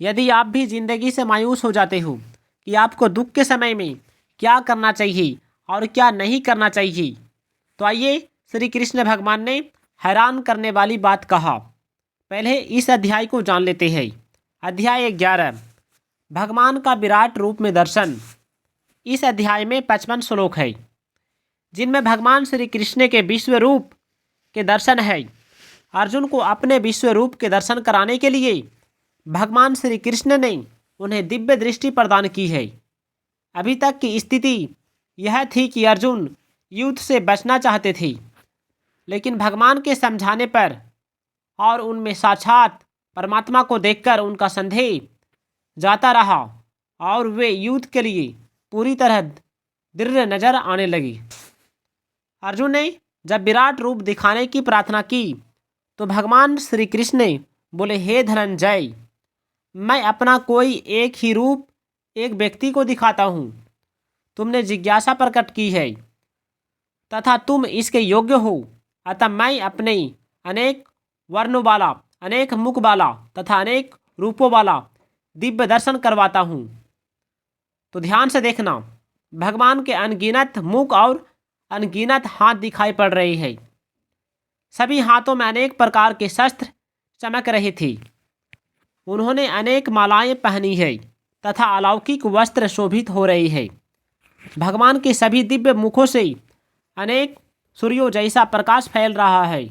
यदि आप भी जिंदगी से मायूस हो जाते हो कि आपको दुख के समय में क्या करना चाहिए और क्या नहीं करना चाहिए, तो आइए श्री कृष्ण भगवान ने हैरान करने वाली बात कहा। पहले इस अध्याय को जान लेते हैं। अध्याय 11, भगवान का विराट रूप में दर्शन। इस अध्याय में 55 श्लोक है जिनमें भगवान श्री कृष्ण के विश्व रूप के दर्शन है। अर्जुन को अपने विश्व रूप के दर्शन कराने के लिए भगवान श्री कृष्ण ने उन्हें दिव्य दृष्टि प्रदान की है। अभी तक की स्थिति यह थी कि अर्जुन युद्ध से बचना चाहते थे, लेकिन भगवान के समझाने पर और उनमें साक्षात परमात्मा को देखकर उनका संदेह जाता रहा और वे युद्ध के लिए पूरी तरह दृढ़ नजर आने लगी। अर्जुन ने जब विराट रूप दिखाने की प्रार्थना की तो भगवान श्री कृष्ण ने बोले, हे धनंजय, मैं अपना कोई एक ही रूप एक व्यक्ति को दिखाता हूँ। तुमने जिज्ञासा प्रकट की है तथा तुम इसके योग्य हो, अतः मैं अपने अनेक वर्णों वाला, अनेक मुख वाला तथा अनेक रूपों वाला दिव्य दर्शन करवाता हूँ। तो ध्यान से देखना, भगवान के अनगिनत मुख और अनगिनत हाथ दिखाई पड़ रहे हैं। सभी हाथों में अनेक प्रकार के शस्त्र चमक रहे थे। उन्होंने अनेक मालाएं पहनी है तथा अलौकिक वस्त्र शोभित हो रहे हैं। भगवान के सभी दिव्य मुखों से अनेक सूर्यों जैसा प्रकाश फैल रहा है।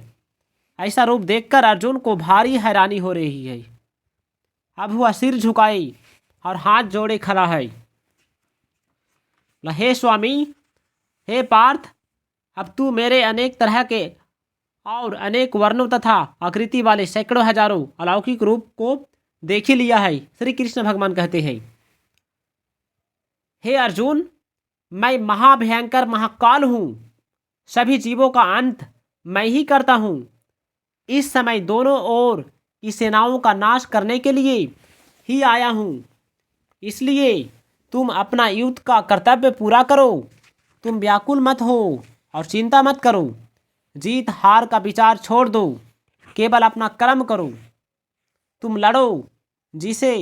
ऐसा रूप देखकर अर्जुन को भारी हैरानी हो रही है। अब वह सिर झुकाए और हाथ जोड़े खड़ा है। हे स्वामी, हे पार्थ, अब तू मेरे अनेक तरह के और अनेक वर्णों तथा आकृति वाले सैकड़ों हजारों अलौकिक रूप को देख ही लिया है। श्री कृष्ण भगवान कहते हैं, हे अर्जुन, मैं महाभयंकर महाकाल हूँ। सभी जीवों का अंत मैं ही करता हूँ। इस समय दोनों ओर की सेनाओं का नाश करने के लिए ही आया हूँ। इसलिए तुम अपना युद्ध का कर्तव्य पूरा करो। तुम व्याकुल मत हो और चिंता मत करो। जीत हार का विचार छोड़ दो, केवल अपना कर्म करो। तुम लड़ो, जिसे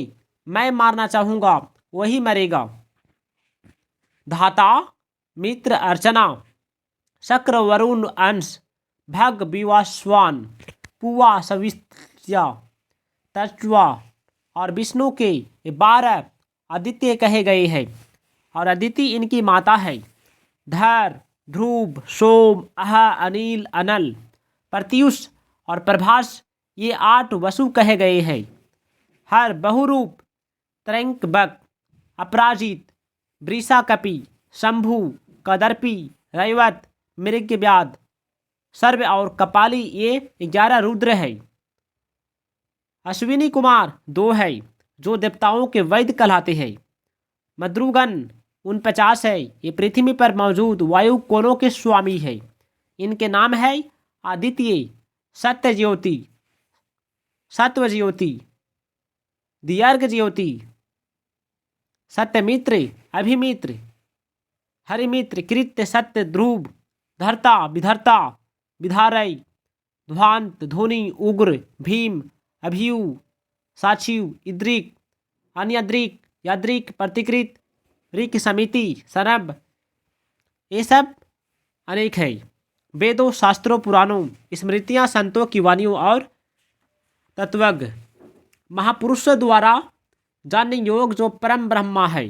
मैं मारना चाहूँगा वही मरेगा। धाता मित्र अर्चना, शक्र वरुण अंश, भग विवास्वान, पुआ सविस्या, तत्वा और विष्णु के 12 आदित्य कहे गए हैं और अदिति इनकी माता है। धर, ध्रुव, सोम, अह, अनिल, अनल, प्रत्युष और प्रभास ये 8 वसु कहे गए हैं। हर बहुरूप, त्रैंकबक, अपराजित, वृषाकपि, शंभु, कदर्पी, रैवत, मृगव्याध, सर्व और कपाली ये 11 रुद्र है। अश्विनी कुमार 2 है जो देवताओं के वैद्य कहलाते हैं। मद्रुगन 49 है, ये पृथ्वी पर मौजूद वायु कोणों के स्वामी है। इनके नाम है आदित्य, सत्य ज्योति, सत्व ज्योति, दियर्घ ज्योति, सत्यमित्र, अभिमित्र, हरिमित्र, कृत्य, सत्य, ध्रुव, धर्ता, विधर्ता, विधारय, ध्वांत, धोनी, उग्र, भीम, अभियु, साक्षिव, इद्रिक, अन्यद्रिक, याद्रिक, प्रतिकृत, ऋक, समिति, सरब, ये सब अनेक है। वेदों, शास्त्रों, पुराणों, स्मृतियाँ, संतों की वाणियों और तत्वज्ञ महापुरुषों द्वारा जान्य योग जो परम ब्रह्मा है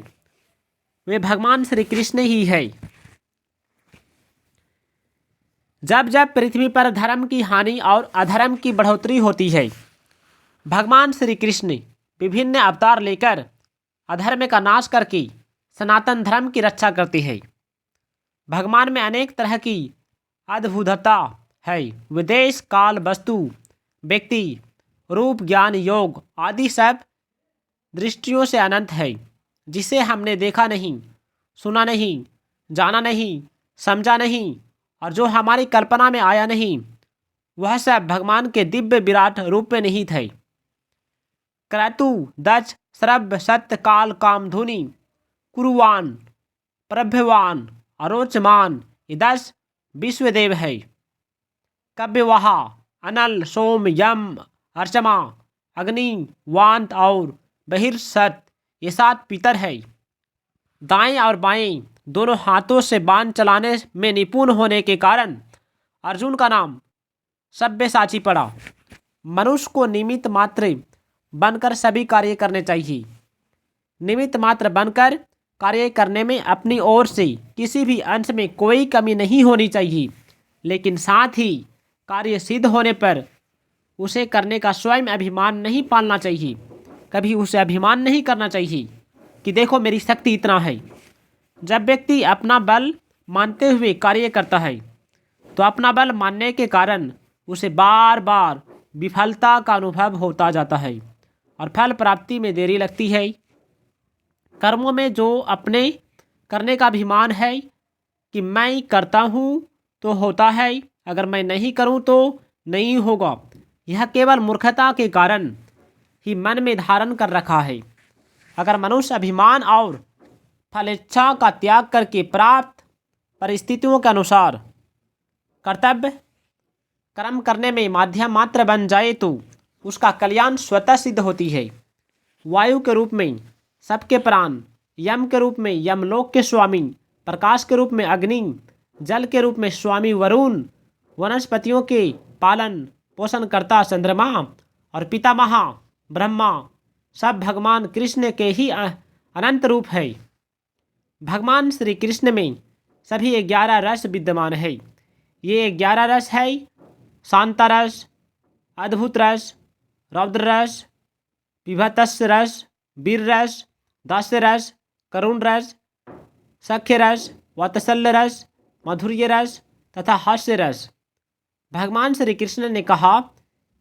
वे भगवान श्री कृष्ण ही है। जब जब पृथ्वी पर धर्म की हानि और अधर्म की बढ़ोतरी होती है, भगवान श्री कृष्ण विभिन्न अवतार लेकर अधर्म का नाश करके सनातन धर्म की रक्षा करते हैं। भगवान में अनेक तरह की अद्भुतता है। विदेश, काल, वस्तु, व्यक्ति, रूप, ज्ञान, योग आदि सब दृष्टियों से अनंत है, जिसे हमने देखा नहीं, सुना नहीं, जाना नहीं, समझा नहीं और जो हमारी कल्पना में आया नहीं, वह सब भगवान के दिव्य विराट रूप में निहित है। क्रतु, दक्ष, श्रव्य, सत्य, काल, काम, धुनि, कुरुवान, प्रभ्यवान, अरोचमान ये 10 विश्वदेव है। कव्यवाहा, अनल, सोम, यम, अर्चमा, अग्नि, वांत और बहिर्सत ये 7 पितर है। दाएं और बाएं दोनों हाथों से बाण चलाने में निपुण होने के कारण अर्जुन का नाम सब्यसाची पड़ा। मनुष्य को निमित्त मात्र बनकर सभी कार्य करने चाहिए। निमित्त मात्र बनकर कार्य करने में अपनी ओर से किसी भी अंश में कोई कमी नहीं होनी चाहिए, लेकिन साथ ही कार्य सिद्ध होने पर उसे करने का स्वयं अभिमान नहीं पालना चाहिए। कभी उसे अभिमान नहीं करना चाहिए कि देखो मेरी शक्ति इतना है। जब व्यक्ति अपना बल मानते हुए कार्य करता है तो अपना बल मानने के कारण उसे बार बार विफलता का अनुभव होता जाता है और फल प्राप्ति में देरी लगती है। कर्मों में जो अपने करने का अभिमान है कि मैं करता हूँ तो होता है, अगर मैं नहीं करूँ तो नहीं होगा, यह केवल मूर्खता के कारण ही मन में धारण कर रखा है। अगर मनुष्य अभिमान और फलेच्छा का त्याग करके प्राप्त परिस्थितियों के अनुसार कर्तव्य कर्म करने में माध्यम मात्र बन जाए तो उसका कल्याण स्वतः सिद्ध होती है। वायु के रूप में सबके प्राण, यम के रूप में यमलोक के स्वामी, प्रकाश के रूप में अग्नि, जल के रूप में स्वामी वरुण, वनस्पतियों के पालन पोषण करता चंद्रमा और पितामह ब्रह्मा सब भगवान कृष्ण के ही अनंत रूप है। भगवान श्री कृष्ण में सभी 11 रस विद्यमान है। ये 11 रस है शांता रस, अद्भुत रस, रौद्र रस, विभत्स रस, वीर रस, दास्य रस, करुण रस, सख्य रस, वात्सल्य रस, माधुर्य रस तथा हास्य रस। भगवान श्री कृष्ण ने कहा,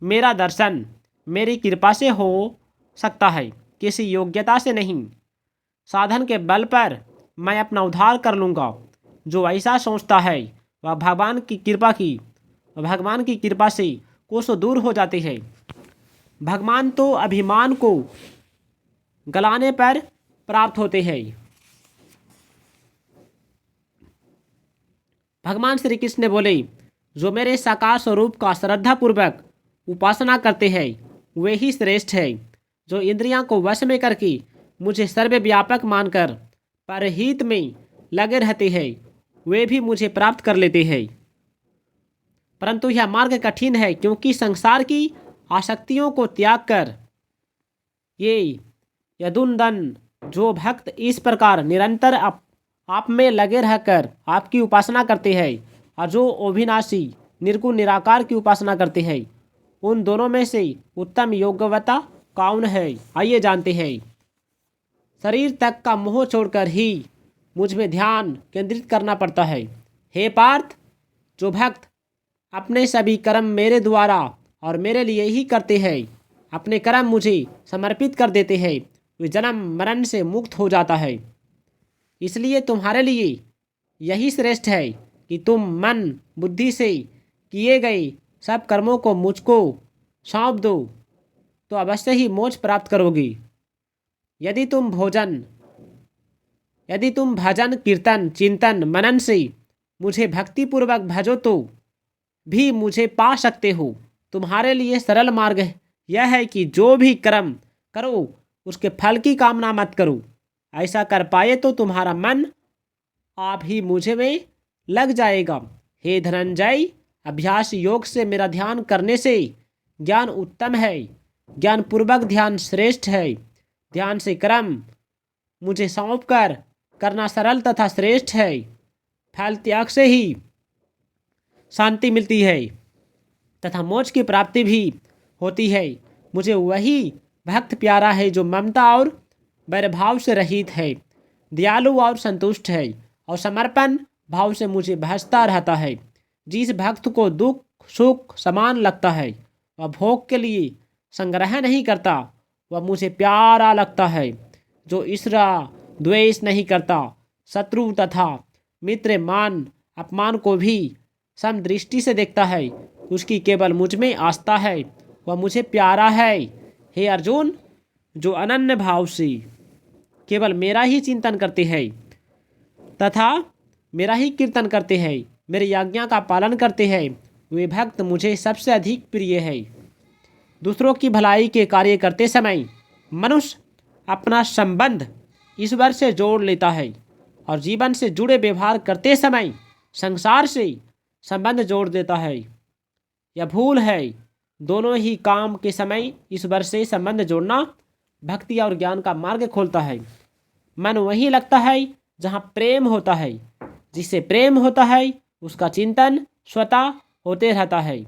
मेरा दर्शन मेरी कृपा से हो सकता है, किसी योग्यता से नहीं। साधन के बल पर मैं अपना उद्धार कर लूँगा। जो ऐसा सोचता है वह भगवान की कृपा से कोसों दूर हो जाते हैं। भगवान तो अभिमान को गलाने पर प्राप्त होते हैं। भगवान श्री कृष्ण बोले, जो मेरे साकार स्वरूप का श्रद्धापूर्वक उपासना करते हैं वे ही श्रेष्ठ है। जो इंद्रियां को वश में करके मुझे सर्वव्यापक मानकर परहित में लगे रहते हैं वे भी मुझे प्राप्त कर लेते हैं। परंतु यह मार्ग कठिन है, क्योंकि संसार की आसक्तियों को त्याग कर ये यदुनंदन जो भक्त इस प्रकार निरंतर आप में लगे रहकर आपकी उपासना करते हैं और जो अविनाशी निर्गुण निराकार की उपासना करते हैं, उन दोनों में से उत्तम योग्यवता कौन है? आइए जानते हैं। शरीर तक का मोह छोड़कर ही मुझ में ध्यान केंद्रित करना पड़ता है। हे पार्थ, जो भक्त अपने सभी कर्म मेरे द्वारा और मेरे लिए ही करते हैं, अपने कर्म मुझे समर्पित कर देते हैं, वे जन्म मरण से मुक्त हो जाता है। इसलिए तुम्हारे लिए यही श्रेष्ठ है कि तुम मन बुद्धि से किए गए सब कर्मों को मुझको सौंप दो, तो अवश्य ही मोक्ष प्राप्त करोगे। यदि तुम भजन कीर्तन चिंतन मनन से मुझे भक्तिपूर्वक भजो तो भी मुझे पा सकते हो। तुम्हारे लिए सरल मार्ग यह है कि जो भी कर्म करो उसके फल की कामना मत करो। ऐसा कर पाए तो तुम्हारा मन आप ही मुझे में लग जाएगा। हे धनंजय, अभ्यास योग से मेरा ध्यान करने से ज्ञान उत्तम है, ज्ञान पूर्वक ध्यान श्रेष्ठ है। ध्यान से कर्म मुझे सौंप कर करना सरल तथा श्रेष्ठ है। फल त्याग से ही शांति मिलती है तथा मोक्ष की प्राप्ति भी होती है। मुझे वही भक्त प्यारा है जो ममता और वैरभाव से रहित है, दयालु और संतुष्ट है और समर्पण भाव से मुझे भजता रहता है। जिस भक्त को दुख सुख समान लगता है, वह भोग के लिए संग्रह नहीं करता, वह मुझे प्यारा लगता है। जो ईर्ष्या द्वेष नहीं करता, शत्रु तथा मित्र मान अपमान को भी समदृष्टि से देखता है, उसकी केवल मुझ में आस्था है, वह मुझे प्यारा है। हे अर्जुन, जो अनन्य भाव से केवल मेरा ही चिंतन करते हैं तथा मेरा ही कीर्तन करते हैं, मेरी आज्ञा का पालन करते हैं, वे भक्त मुझे सबसे अधिक प्रिय है। दूसरों की भलाई के कार्य करते समय मनुष्य अपना संबंध ईश्वर से जोड़ लेता है और जीवन से जुड़े व्यवहार करते समय संसार से संबंध जोड़ देता है। यह भूल है। दोनों ही काम के समय ईश्वर से संबंध जोड़ना भक्ति और ज्ञान का मार्ग खोलता है। मन वहीं लगता है जहाँ प्रेम होता है। जिससे प्रेम होता है उसका चिंतन स्वतः होते रहता है।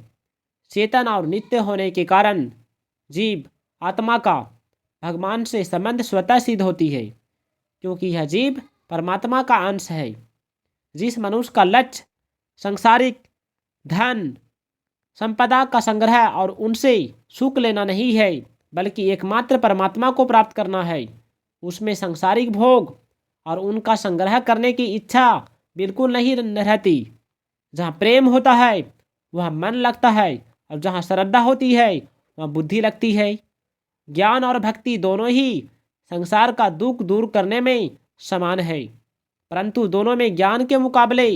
चेतन और नित्य होने के कारण जीव आत्मा का भगवान से संबंध स्वतः सिद्ध होती है, क्योंकि यह जीव परमात्मा का अंश है। जिस मनुष्य का लक्ष्य सांसारिक धन संपदा का संग्रह और उनसे सुख लेना नहीं है, बल्कि एकमात्र परमात्मा को प्राप्त करना है, उसमें सांसारिक भोग और उनका संग्रह करने की इच्छा बिल्कुल नहीं रहती। जहाँ प्रेम होता है वहाँ मन लगता है, और जहाँ श्रद्धा होती है वहाँ बुद्धि लगती है। ज्ञान और भक्ति दोनों ही संसार का दुख दूर करने में समान है, परंतु दोनों में ज्ञान के मुकाबले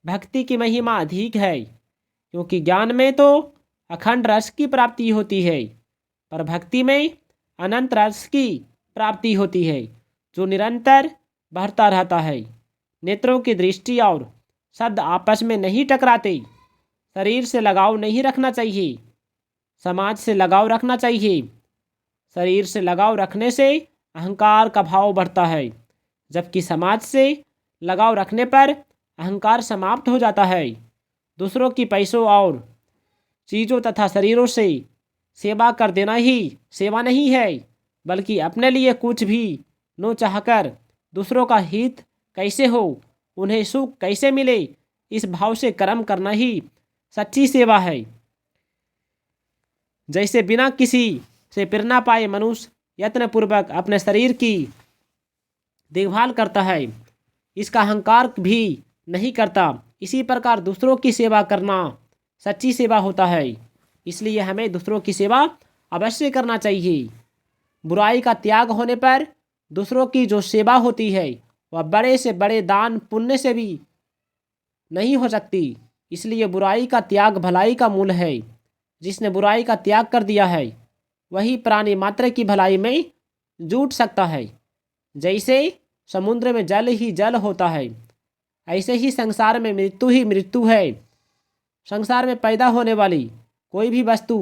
भक्ति की महिमा अधिक है, क्योंकि ज्ञान में तो अखंड रस की प्राप्ति होती है, पर भक्ति में अनंत रस की प्राप्ति होती है, जो निरंतर बढ़ता रहता है। नेत्रों की दृष्टि और शब्द आपस में नहीं टकराते। शरीर से लगाव नहीं रखना चाहिए, समाज से लगाव रखना चाहिए। शरीर से लगाव रखने से अहंकार का भाव बढ़ता है, जबकि समाज से लगाव रखने पर अहंकार समाप्त हो जाता है। दूसरों की पैसों और चीज़ों तथा शरीरों से सेवा कर देना ही सेवा नहीं है, बल्कि अपने लिए कुछ भी न चाहकर दूसरों का हित कैसे हो, उन्हें सुख कैसे मिले, इस भाव से कर्म करना ही सच्ची सेवा है। जैसे बिना किसी से प्रेरणा पाए मनुष्य यत्नपूर्वक अपने शरीर की देखभाल करता है, इसका अहंकार भी नहीं करता, इसी प्रकार दूसरों की सेवा करना सच्ची सेवा होता है। इसलिए हमें दूसरों की सेवा अवश्य करना चाहिए। बुराई का त्याग होने पर दूसरों की जो सेवा होती है वह बड़े से बड़े दान पुण्य से भी नहीं हो सकती। इसलिए बुराई का त्याग भलाई का मूल है। जिसने बुराई का त्याग कर दिया है वही प्राणी मात्र की भलाई में जुट सकता है। जैसे समुद्र में जल ही जल होता है, ऐसे ही संसार में मृत्यु ही मृत्यु है। संसार में पैदा होने वाली कोई भी वस्तु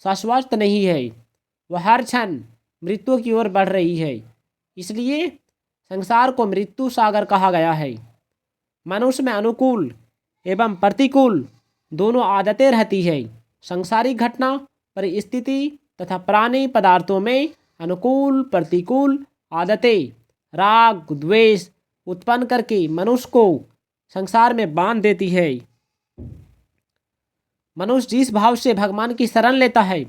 शाश्वत नहीं है, वह हर क्षण मृत्यु की ओर बढ़ रही है। इसलिए संसार को मृत्यु सागर कहा गया है। मनुष्य में अनुकूल एवं प्रतिकूल दोनों आदतें रहती है। सांसारिक घटना परिस्थिति तथा प्राणी पदार्थों में अनुकूल प्रतिकूल आदतें राग द्वेष उत्पन्न करके मनुष्य को संसार में बांध देती है। मनुष्य जिस भाव से भगवान की शरण लेता है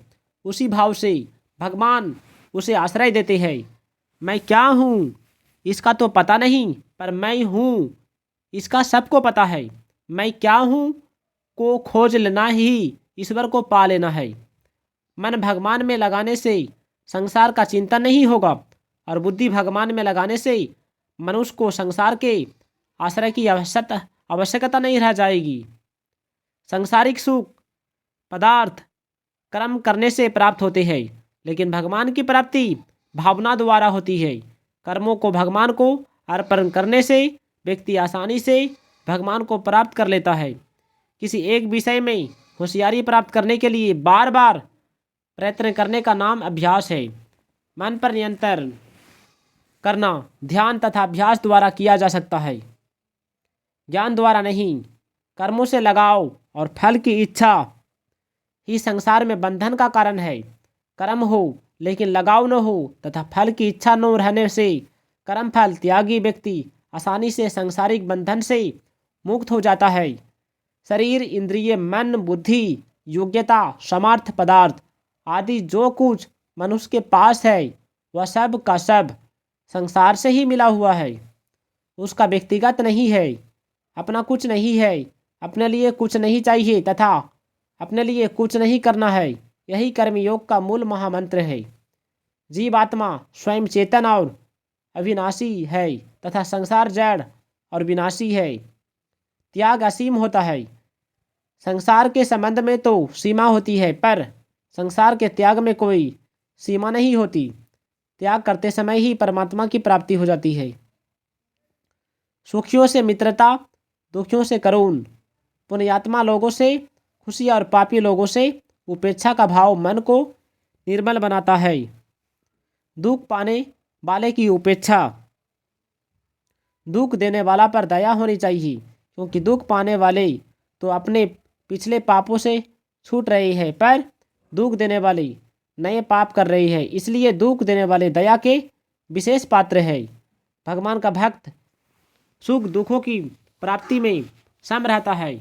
उसी भाव से भगवान उसे आश्रय देते हैं। मैं क्या हूँ इसका तो पता नहीं, पर मैं हूँ इसका सबको पता है। मैं क्या हूँ को खोज लेना ही ईश्वर को पा लेना है। मन भगवान में लगाने से संसार का चिंतन नहीं होगा, और बुद्धि भगवान में लगाने से मनुष्य को संसार के आश्रय की आवश्यकता नहीं रह जाएगी। सांसारिक सुख पदार्थ कर्म करने से प्राप्त होते हैं, लेकिन भगवान की प्राप्ति भावना द्वारा होती है। कर्मों को भगवान को अर्पण करने से व्यक्ति आसानी से भगवान को प्राप्त कर लेता है। किसी एक विषय में होशियारी प्राप्त करने के लिए बार बार प्रयत्न करने का नाम अभ्यास है। मन पर नियंत्रण करना ध्यान तथा अभ्यास द्वारा किया जा सकता है, ज्ञान द्वारा नहीं। कर्मों से लगाव और फल की इच्छा ही संसार में बंधन का कारण है। कर्म हो लेकिन लगाव न हो तथा फल की इच्छा न रहने से कर्म फल त्यागी व्यक्ति आसानी से सांसारिक बंधन से मुक्त हो जाता है। शरीर इंद्रिय मन बुद्धि योग्यता समर्थ पदार्थ आदि जो कुछ मनुष्य के पास है वह सब का सब संसार से ही मिला हुआ है। उसका व्यक्तिगत नहीं है, अपना कुछ नहीं है, अपने लिए कुछ नहीं चाहिए तथा अपने लिए कुछ नहीं करना है। यही कर्मयोग का मूल महामंत्र है। जीवात्मा स्वयं चेतन और अविनाशी है तथा संसार जड़ और विनाशी है। त्याग असीम होता है। संसार के संबंध में तो सीमा होती है, पर संसार के त्याग में कोई सीमा नहीं होती। त्याग करते समय ही परमात्मा की प्राप्ति हो जाती है। सुखियों से मित्रता, दुखियों से करुण, पुण्यात्मा लोगों से खुशी और पापी लोगों से उपेक्षा का भाव मन को निर्मल बनाता है। दुख पाने वाले की उपेक्षा, दुख देने वाला पर दया होनी चाहिए, क्योंकि दुख पाने वाले तो अपने पिछले पापों से छूट रहे हैं, पर दुख देने वाले नए पाप कर रहे हैं, इसलिए दुख देने वाले दया के विशेष पात्र है। भगवान का भक्त सुख दुखों की प्राप्ति में सम रहता है,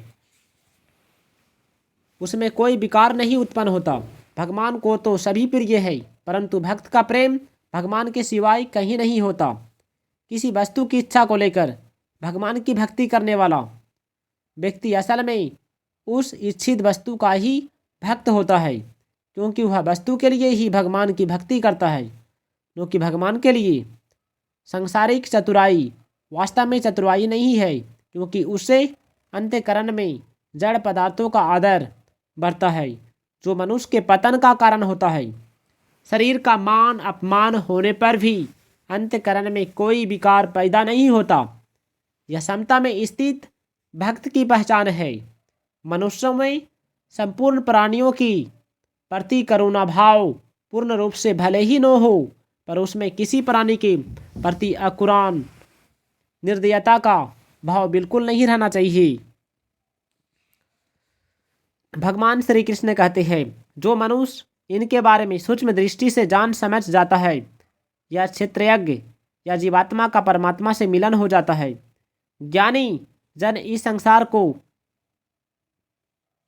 उसमें कोई विकार नहीं उत्पन्न होता। भगवान को तो सभी प्रिय है, परंतु भक्त का प्रेम भगवान के सिवाय कहीं नहीं होता। किसी वस्तु की इच्छा को लेकर भगवान की भक्ति करने वाला व्यक्ति असल में उस इच्छित वस्तु का ही भक्त होता है, क्योंकि वह वस्तु के लिए ही भगवान की भक्ति करता है। क्योंकि भगवान के लिए सांसारिक चतुराई वास्तव में चतुराई नहीं है, क्योंकि उससे अंतःकरण में जड़ पदार्थों का आदर बढ़ता है, जो मनुष्य के पतन का कारण होता है। शरीर का मान अपमान होने पर भी अंतःकरण में कोई विकार पैदा नहीं होता। यह समता में स्थित भक्त की पहचान है। मनुष्यों में संपूर्ण प्राणियों की प्रति करुणा भाव पूर्ण रूप से भले ही न हो, पर उसमें किसी प्राणी के प्रति अकुरान निर्दयता का भाव बिल्कुल नहीं रहना चाहिए। भगवान श्री कृष्ण कहते हैं, जो मनुष्य इनके बारे में सूक्ष्म दृष्टि से जान समझ जाता है, या क्षेत्रज्ञ या जीवात्मा का परमात्मा से मिलन हो जाता है। ज्ञानी जन इस संसार को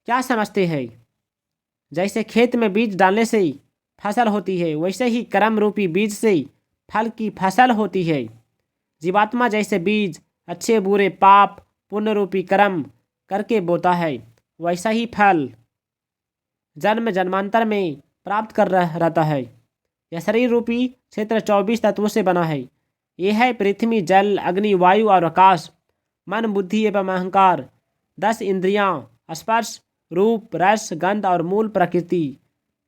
क्या समझते हैं? जैसे खेत में बीज डालने से फसल होती है, वैसे ही कर्म रूपी बीज से फल की फसल होती है। जीवात्मा जैसे बीज अच्छे बुरे पाप पुण्य रूपी कर्म करके बोता है, वैसा ही फल जन्म जन्मांतर में प्राप्त कर रहता है। यह शरीर रूपी क्षेत्र 24 तत्वों से बना है। यह है पृथ्वी, जल, अग्नि, वायु और आकाश। मन, बुद्धि एवं अहंकार, 10 इंद्रियां, स्पर्श, रूप, रस, गंध और मूल प्रकृति।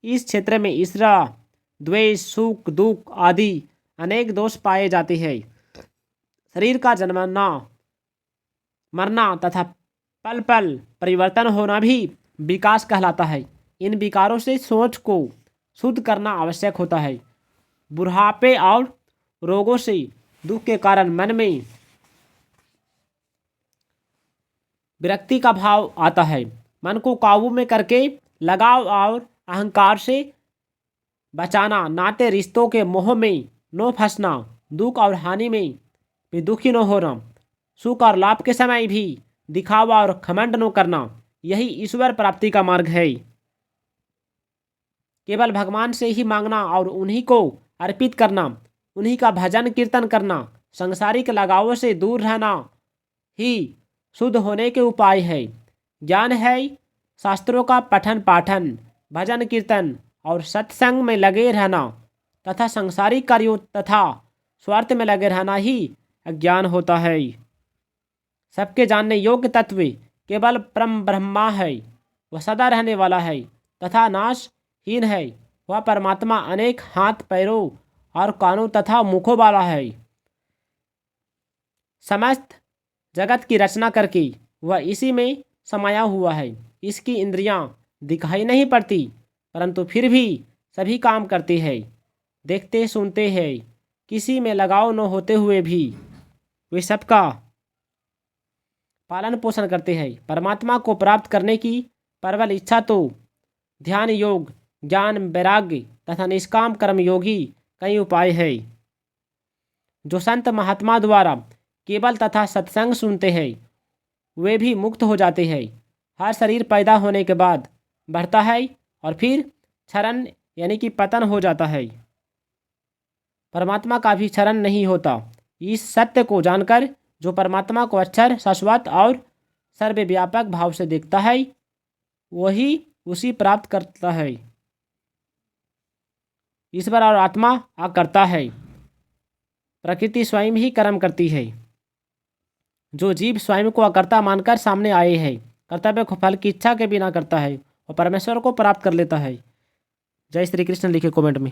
इस क्षेत्र में ईर्ष्या, द्वेष, सुख दुख आदि अनेक दोष पाए जाते हैं। शरीर का जन्मना मरना तथा पल पल परिवर्तन होना भी विकास कहलाता है। इन विकारों से सोच को शुद्ध करना आवश्यक होता है। बुढ़ापे और रोगों से दुख के कारण मन में विरक्ति का भाव आता है। मन को काबू में करके लगाव और अहंकार से बचाना, नाते रिश्तों के मोह में न फंसना, दुख और हानि में भी दुखी न होना, सुख और लाभ के समय भी दिखावा और घमंड न करना, यही ईश्वर प्राप्ति का मार्ग है। केवल भगवान से ही मांगना और उन्हीं को अर्पित करना, उन्हीं का भजन कीर्तन करना, सांसारिक लगावों से दूर रहना ही शुद्ध होने के उपाय है। ज्ञान है शास्त्रों का पठन पाठन, भजन कीर्तन और सत्संग में लगे रहना तथा सांसारिक कार्यों तथा स्वार्थ में लगे रहना ही अज्ञान होता है। सबके जानने योग्य तत्व केवल परम ब्रह्मा है। वह सदा रहने वाला है तथा नाशहीन है। वह परमात्मा अनेक हाथ पैरों और कानों तथा मुखों वाला है। समस्त जगत की रचना करके वह इसी में समाया हुआ है। इसकी इंद्रियां दिखाई नहीं पड़ती, परंतु फिर भी सभी काम करते हैं, देखते सुनते हैं। किसी में लगाव न होते हुए भी वे सबका पालन पोषण करते हैं। परमात्मा को प्राप्त करने की प्रबल इच्छा तो ध्यान योग, ज्ञान, वैराग्य तथा निष्काम कर्म योगी कई उपाय है। जो संत महात्मा द्वारा केवल तथा सत्संग सुनते हैं, वे भी मुक्त हो जाते हैं। हर शरीर पैदा होने के बाद बढ़ता है और फिर क्षरण यानी कि पतन हो जाता है। परमात्मा का भी क्षरण नहीं होता। इस सत्य को जानकर जो परमात्मा को अक्षर, शाश्वत और सर्वव्यापक भाव से देखता है, वही उसी प्राप्त करता है। ईश्वर और आत्मा करता है। प्रकृति स्वयं ही कर्म करती है। जो जीव स्वयं को अकर्ता मानकर सामने आए हैं, कर्तव्य को फल की इच्छा के बिना करता है और परमेश्वर को प्राप्त कर लेता है। जय श्री कृष्ण लिखे कमेंट में।